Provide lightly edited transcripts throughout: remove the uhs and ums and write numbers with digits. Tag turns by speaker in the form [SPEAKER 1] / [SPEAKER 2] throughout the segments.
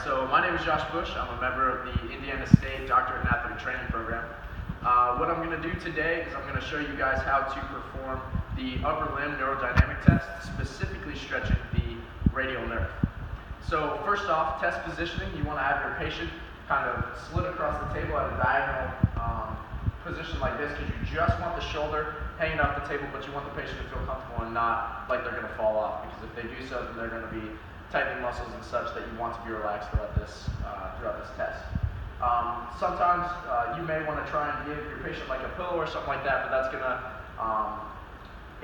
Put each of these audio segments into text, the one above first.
[SPEAKER 1] So my name is Josh Bush. I'm a member of the Indiana State Doctorate in Athlete Training Program. What I'm going to do today is I'm going to show you guys how to perform the upper limb neurodynamic test, specifically stretching the radial nerve. So first off, test positioning. You want to have your patient kind of slid across the table at a diagonal position like this, because you just want the shoulder hanging off the table, but you want the patient to feel comfortable and not like they're going to fall off, because if they do so, then they're going to be tightening muscles and such that you want to be relaxed throughout this test. Sometimes you may want to try and give your patient like a pillow or something like that, but that's going to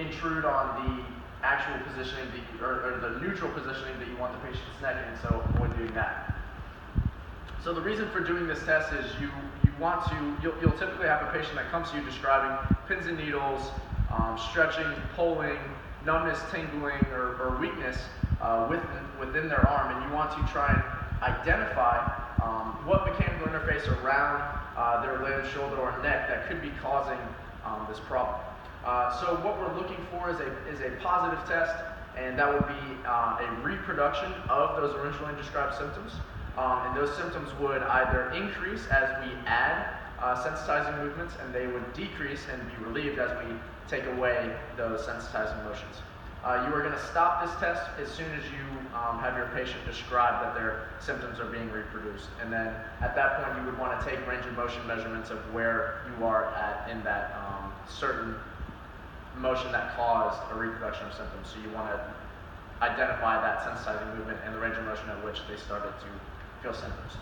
[SPEAKER 1] intrude on the actual positioning or the neutral positioning that you want the patient's neck in, so avoid doing that. So the reason for doing this test is you'll typically have a patient that comes to you describing pins and needles, stretching, pulling, numbness, tingling, or weakness within their arm, and you want to try and identify what mechanical interface around their limb, shoulder, or neck that could be causing this problem. So what we're looking for is a positive test, and that would be a reproduction of those originally described symptoms. And those symptoms would either increase as we add sensitizing movements, and they would decrease and be relieved as we take away those sensitizing motions. You are going to stop this test as soon as you have your patient describe that their symptoms are being reproduced. And then at that point, you would want to take range of motion measurements of where you are at in that certain motion that caused a reproduction of symptoms. So you want to identify that sensitizing movement and the range of motion at which they started to feel symptoms.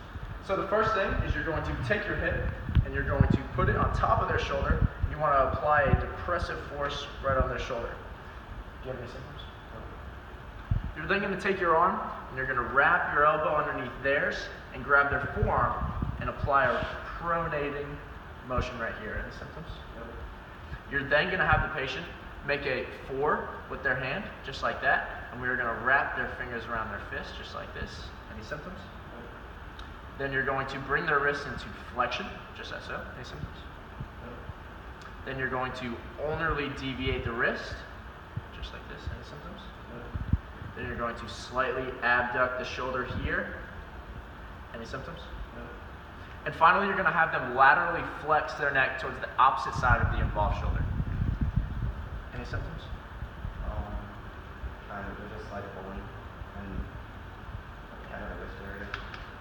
[SPEAKER 1] So the first thing is you're going to take your hip and you're going to put it on top of their shoulder. You want to apply a depressive force right on their shoulder. Do you have any symptoms? You're then going to take your arm and you're going to wrap your elbow underneath theirs and grab their forearm and apply a pronating motion right here. Any symptoms? You're then going to have the patient make a 4 with their hand, just like that, and we're going to wrap their fingers around their fist, just like this. Any symptoms? Then you're going to bring their wrist into flexion, just as so. Any symptoms? Then you're going to ulnarly deviate the wrist, just like this. Any symptoms? Then you're going to slightly abduct the shoulder here. Any symptoms? And finally, you're going to have them laterally flex their neck towards the opposite side of the involved shoulder. Any symptoms?
[SPEAKER 2] Kind of just like pulling and kind of the wrist area.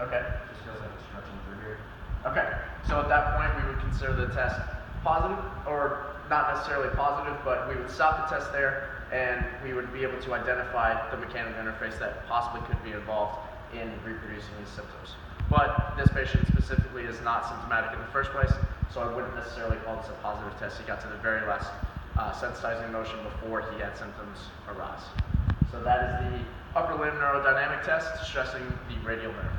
[SPEAKER 1] Okay.
[SPEAKER 2] Just feels like it's stretching through here.
[SPEAKER 1] Okay. So at that point, we would consider the test positive, or not necessarily positive, but we would stop the test there, and we would be able to identify the mechanical interface that possibly could be involved in reproducing these symptoms. But this patient specifically is not symptomatic in the first place, so I wouldn't necessarily call this a positive test. He got to the very last sensitizing motion before he had symptoms arise. So that is the upper limb neurodynamic test stressing the radial nerve.